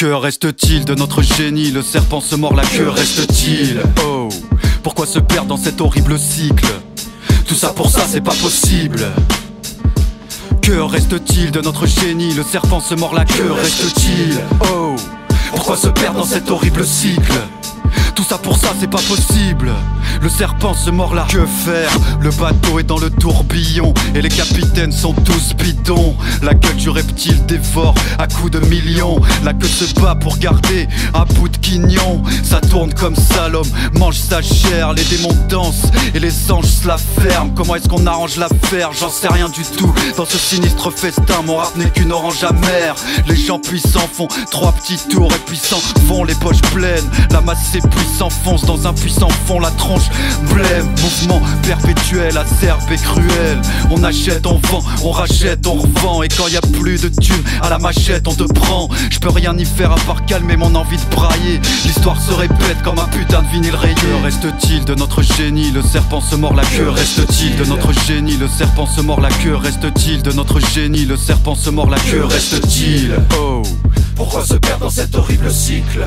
Que reste-t-il de notre génie? Le serpent se mord la queue, reste-t-il? Oh, pourquoi se perdre dans cet horrible cycle? Tout ça pour ça, c'est pas possible. Que reste-t-il de notre génie? Le serpent se mord la queue, reste-t-il? Oh, pourquoi se perdre dans cet horrible cycle? Tout ça pour ça, c'est pas possible. Le serpent se mord la queue. Que faire? Le bateau est dans le tourbillon et les capitaines sont tous bidons. La gueule du reptile dévore à coups de millions. La queue se bat pour garder un bout de quignon. Ça tourne comme ça, l'homme mange sa chair. Les démons dansent et les anges se la ferment. Comment est-ce qu'on arrange l'affaire? J'en sais rien du tout. Dans ce sinistre festin, mon rap n'est qu'une orange amère. Les gens puissants font 3 petits tours et puis s'en vont les poches pleines. La masse s'épuise, s'enfonce dans un puissant fond. La tronche blême, mouvement perpétuel, acerbe et cruel. On achète, on vend, on rachète, on revend. Et quand y a plus de thunes, à la machette on te prend. Je peux rien y faire à part calmer mon envie de brailler. L'histoire se répète comme un putain de vinyle rayé. Que reste-t-il de notre génie? Le serpent se mord la queue. Reste-t-il de notre génie? Le serpent se mord la queue. Reste-t-il de notre génie? Le serpent se mord la queue. Reste-t-il? Oh, pourquoi se perdre dans cet horrible cycle?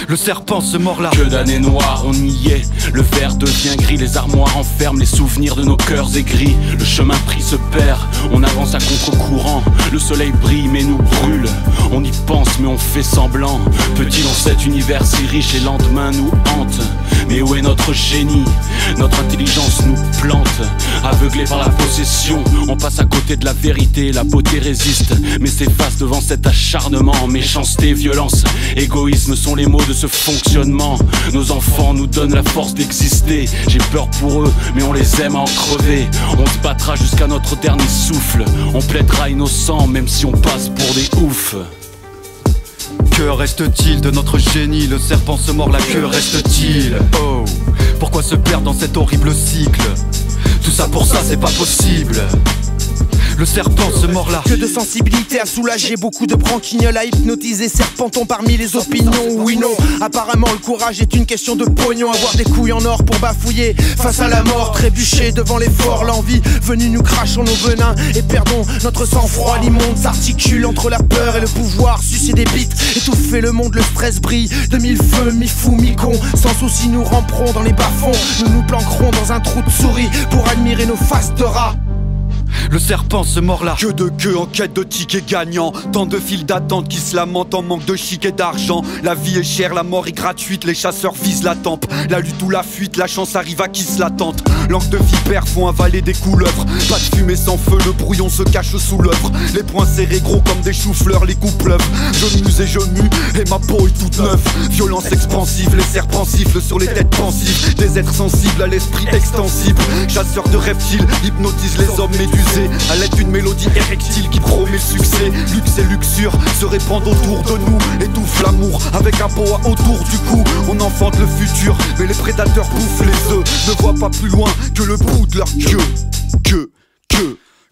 le serpent se mord la Que d'années noires, on y est. Le verre devient gris, les armoires enferment les souvenirs de nos cœurs aigris. Le chemin pris se perd, on avance à contre-courant. Le soleil brille mais nous brûle. On y pense mais on fait semblant. Petit dans cet univers si riche, les lendemains nous hantent. Mais où est notre génie? Notre intelligence nous plante. Aveuglés par la possession, on passe à côté de la vérité. La beauté résiste mais s'efface devant cet acharnement. Méchanceté, violence, égoïsme sont les mots de ce fonctionnement. Nos enfants nous donnent la force d'exister. J'ai peur pour eux mais on les aime à en crever. On se battra jusqu'à notre dernier souffle. On plaidera innocent même si on passe pour des oufs. Que reste-t-il de notre génie? Le serpent se mord la queue, reste-t-il? Oh, pourquoi se perdre dans cet horrible cycle? Tout ça pour ça, c'est pas possible. Le serpent se mord là. Que de sensibilité à soulager, beaucoup de branquignoles à hypnotiser. Serpenton parmi les opinions, oui non. Apparemment le courage est une question de pognon. Avoir des couilles en or pour bafouiller face à la mort. Trébucher devant l'effort, l'envie venue nous crachons nos venins et perdons notre sang-froid. L'immonde s'articule entre la peur et le pouvoir. Sucer des bites, étouffer le monde, le stress brille. De mille feux, mi-fou, mi-con. Sans souci nous ramperons dans les bas-fonds. Nous nous planquerons dans un trou de souris pour admirer nos faces de rats. Le serpent se mord là. Que de queue en quête de tickets gagnants. Tant de files d'attente qui se lamentent en manque de chic et d'argent. La vie est chère, la mort est gratuite. Les chasseurs visent la tempe. La lutte ou la fuite, la chance arrive à qui se l'attente. Langue de vipère font avaler des couleuvres. Pas de fumée sans feu, le brouillon se cache sous l'œuvre. Les poings serrés gros comme des choux-fleurs, les coups pleuvent. Je muse et je mue et ma peau est toute neuve. Violence expansive, les serpents sifflent sur les têtes pensives. Des êtres sensibles à l'esprit extensible. Chasseurs de reptiles hypnotisent les hommes médusés à l'aide d'une mélodie érectile qui promet le succès. Luxe et luxure se répandent autour de nous. Étouffe l'amour avec un boa autour du cou. On enfante le futur mais les prédateurs bouffent les œufs. Ne voient pas plus loin que le bout de leur queue.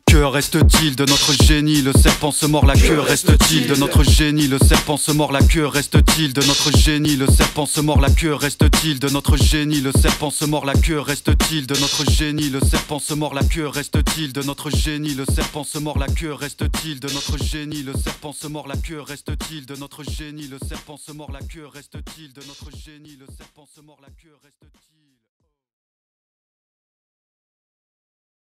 Que reste-t-il de notre génie? Le serpent se mord la queue, reste-t-il de notre génie? Le serpent se mord la queue, reste-t-il de notre génie? Le serpent se mord la queue, reste-t-il de notre génie? Le serpent se mord la queue, reste-t-il de notre génie? Le serpent se mord la queue, reste-t-il de notre génie? Le serpent se mord la queue, reste-t-il de notre génie? Le serpent se mord la queue, reste-t-il de notre génie? Le serpent se mord la queue, reste-t-il de notre génie? Le serpent se mord la queue, reste-t-il